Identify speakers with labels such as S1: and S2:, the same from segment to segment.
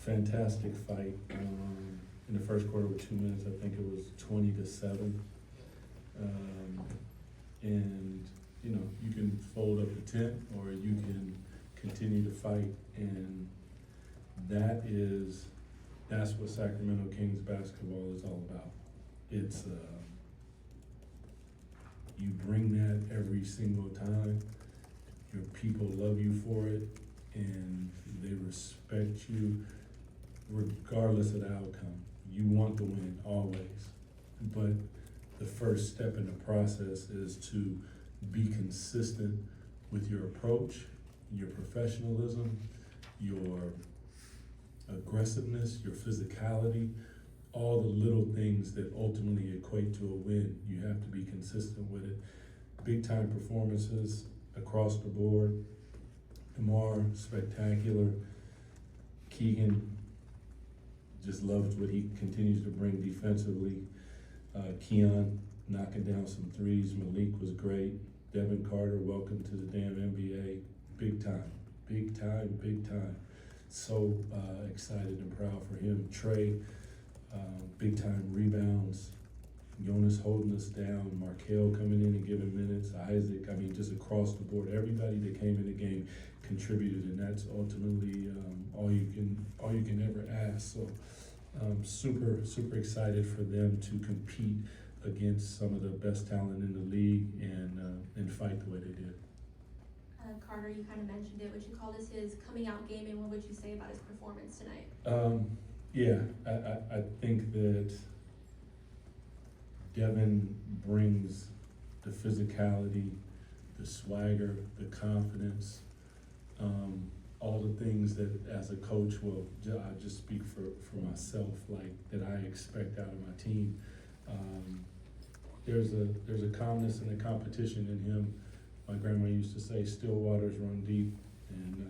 S1: fantastic fight. In the first quarter with 2 minutes, I think it was 20-7. And you can fold up the tent or you can continue to fight, and that's what Sacramento Kings basketball is all about. It's you bring that every single time. Your people love you for it, and they respect you regardless of the outcome. You want to win always, but the first step in the process is to be consistent with your approach, your professionalism, your aggressiveness, your physicality, all the little things that ultimately equate to a win. You have to be consistent with it. Big time performances across the board. DeMar, spectacular. Keegan, just loves what he continues to bring defensively. Keon knocking down some threes. Malik was great. Devin Carter, welcome to the damn NBA. Big time, big time, big time. So excited and proud for him. Trey, big time rebounds. Jonas holding us down. Markel coming in and giving minutes. Isaac, just across the board. Everybody that came in the game contributed, and that's ultimately all you can ever ask. So super excited for them to compete against some of the best talent in the league and fight the way they did.
S2: Carter, you kind of mentioned it. Would you call this his coming out game, and what would you say about his performance tonight?
S1: I think that Devin brings the physicality, the swagger, the confidence, all the things that as a coach, I just speak for myself, like that I expect out of my team. There's a calmness and a competition in him. My grandma used to say, still waters run deep, and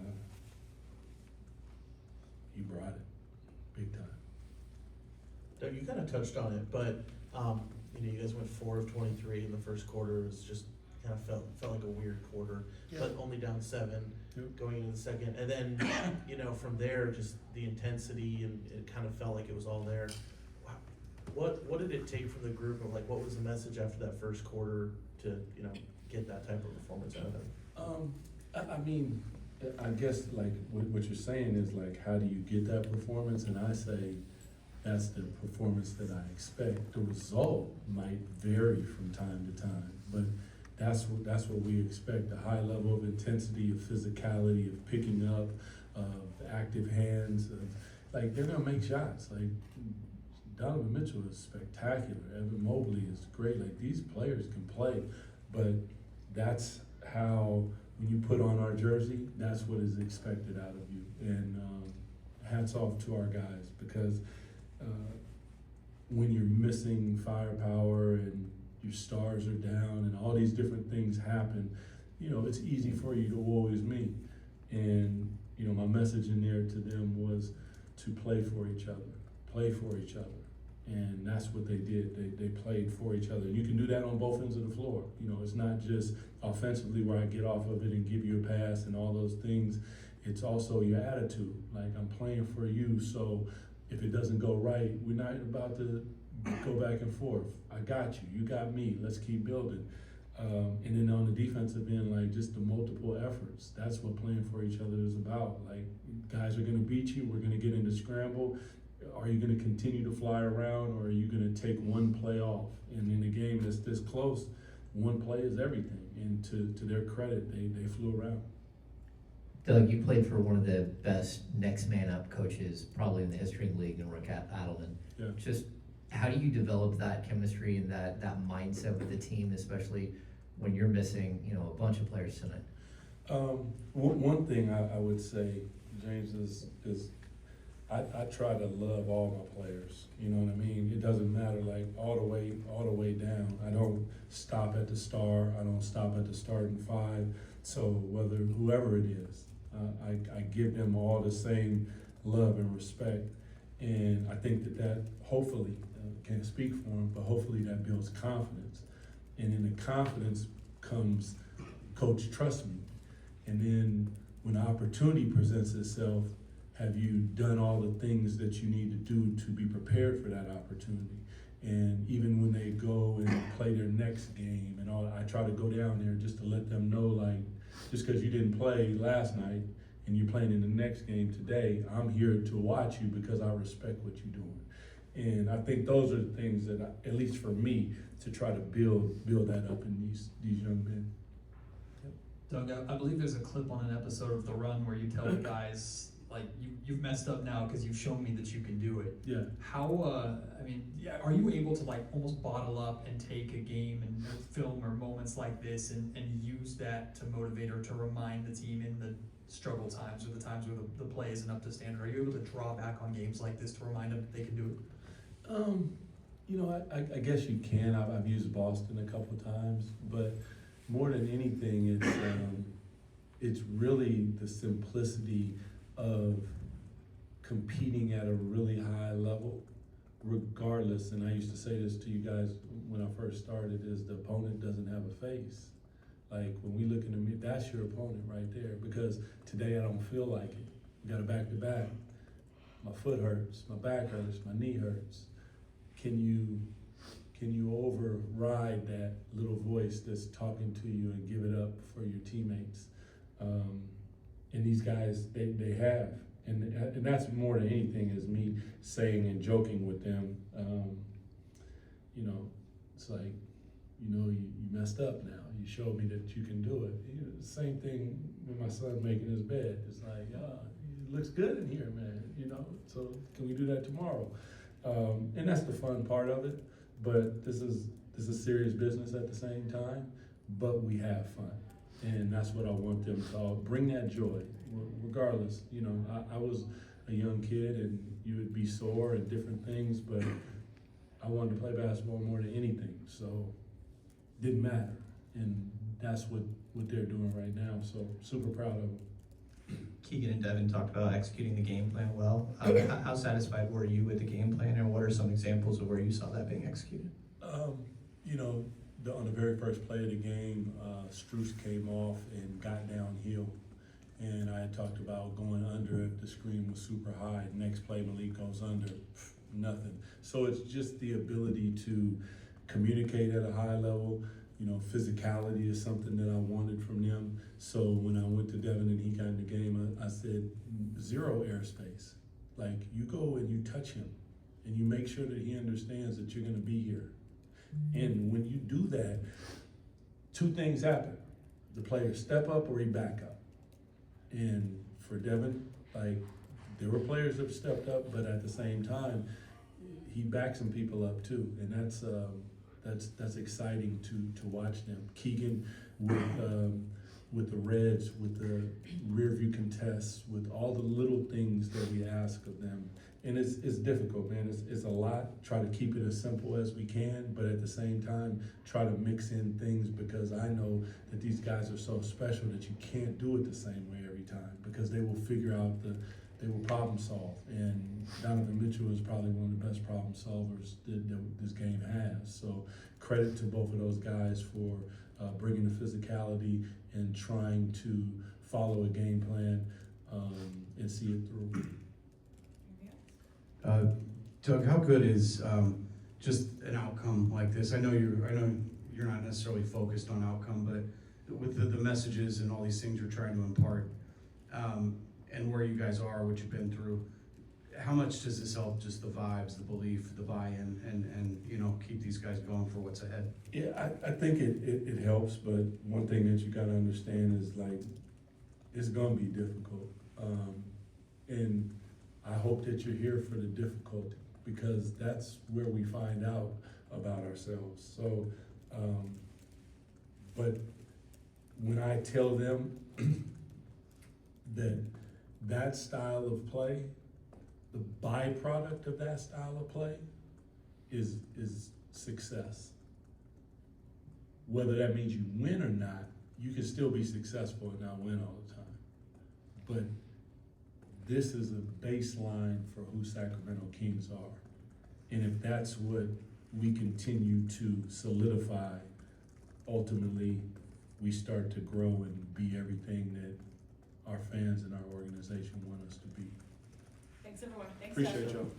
S1: he brought it big time.
S3: Doug, you kind of touched on it, but you guys went 4 of 23 in the first quarter. It was just kind of felt like a weird quarter, but only down 7 going into the second. And then, from there, just the intensity, and it kind of felt like it was all there. What did it take from the group, and what was the message after that first quarter to, get that type of performance out of them?
S1: I guess what you're saying is how do you get that performance? And I say that's the performance that I expect. The result might vary from time to time, but that's what we expect. A high level of intensity, of physicality, of picking up, of active hands. They're gonna make shots. Donovan Mitchell is spectacular. Evan Mobley is great. These players can play, but that's how, when you put on our jersey, that's what is expected out of you. And hats off to our guys, because when you're missing firepower and your stars are down and all these different things happen, it's easy for you to woe is me. And my message in there to them was to play for each other. And that's what they did. They played for each other. And you can do that on both ends of the floor. It's not just offensively where I get off of it and give you a pass and all those things. It's also your attitude. I'm playing for you, so if it doesn't go right, we're not about to go back and forth. I got you. You got me. Let's keep building. And then on the defensive end, just the multiple efforts. That's what playing for each other is about. Guys are going to beat you. We're going to get into scramble. Are you going to continue to fly around, or are you going to take one play off? And in a game that's this close, one play is everything. And to their credit, they flew around.
S4: Doug, you played for one of the best next man up coaches probably in the history of the league, in Rick Adelman.
S1: Yeah.
S4: Just how do you develop that chemistry and that mindset with the team, especially when you're missing, a bunch of players tonight?
S1: One thing I would say, James, is I try to love all my players. You know what I mean? It doesn't matter, all the way down. I don't stop at the star. I don't stop at the starting 5. So whoever it is, I give them all the same love and respect. And I think that hopefully, can't speak for them, but hopefully that builds confidence. And in the confidence comes, coach, trust me. And then when the opportunity presents itself, Have you done all the things that you need to do to be prepared for that opportunity? And even when they go and play their next game and all, I try to go down there just to let them know, like, just because you didn't play last night and you're playing in the next game today, I'm here to watch you because I respect what you're doing. And I think those are the things that, at least for me, to try to build that up in these young men.
S5: Doug, I believe there's a clip on an episode of The Run where you tell the guys, like, you've messed up now because you've shown me that you can do it.
S1: Yeah.
S5: How, are you able to, like, almost bottle up and take a game and film or moments like this and use that to motivate or to remind the team in the struggle times or the times where the play isn't up to standard? Are you able to draw back on games like this to remind them that they can do it?
S1: I guess you can. I've used Boston a couple times, but more than anything, it's really the simplicity of competing at a really high level, regardless. And I used to say this to you guys when I first started: is the opponent doesn't have a face. Like, when we look in the mirror, that's your opponent right there. Because today I don't feel like it. We got a back-to-back. My foot hurts, my back hurts, my knee hurts. Can you override that little voice that's talking to you and give it up for your teammates? And these guys, they have. And that's more than anything is me saying and joking with them. It's like, you messed up now. You showed me that you can do it. The same thing with my son making his bed. It's like, it looks good in here, man. So can we do that tomorrow? And that's the fun part of it. But this is serious business at the same time. But we have fun, and that's what I want them to all bring, that joy, regardless. I was a young kid, and you would be sore and different things, but I wanted to play basketball more than anything. So it didn't matter, and that's what they're doing right now. So super proud of them.
S6: Keegan and Devin talked about executing the game plan well. How satisfied were you with the game plan, and what are some examples of where you saw that being executed?
S1: On the very first play of the game, Strus came off and got downhill. And I had talked about going under if the screen was super high. Next play, Malik goes under, nothing. So it's just the ability to communicate at a high level. Physicality is something that I wanted from them. So when I went to Devin and he got in the game, I said, zero airspace. Like, you go and you touch him and you make sure that he understands that you're gonna be here. And when you do that, two things happen. The players step up or he back up. And for Devin, like, there were players that stepped up, but at the same time, he backed some people up too. And that's exciting to watch them. Keegan with the Reds, with the rear view contests, with all the little things that we ask of them. And it's difficult, man. It's a lot. Try to keep it as simple as we can, but at the same time, try to mix in things, because I know that these guys are so special that you can't do it the same way every time, because they will figure out they will problem solve. And Donovan Mitchell is probably one of the best problem solvers that this game has. So credit to both of those guys for bringing the physicality and trying to follow a game plan and see it through.
S7: Doug, how good is just an outcome like this? I know you're not necessarily focused on outcome, but with the messages and all these things you're trying to impart, and where you guys are, what you've been through, how much does this help just the vibes, the belief, the buy-in, and keep these guys going for what's ahead?
S1: Yeah, I think it helps, but one thing that you gotta understand is, like, it's gonna be difficult. And I hope that you're here for the difficulty, because that's where we find out about ourselves. So, but when I tell them that style of play, the byproduct of that style of play is success. Whether that means you win or not, you can still be successful and not win all the time. But this is a baseline for who Sacramento Kings are. And if that's what we continue to solidify, ultimately we start to grow and be everything that our fans and our organization want us to be.
S8: Thanks, everyone. Thanks,
S1: Appreciate
S8: Jeff.
S1: y'all.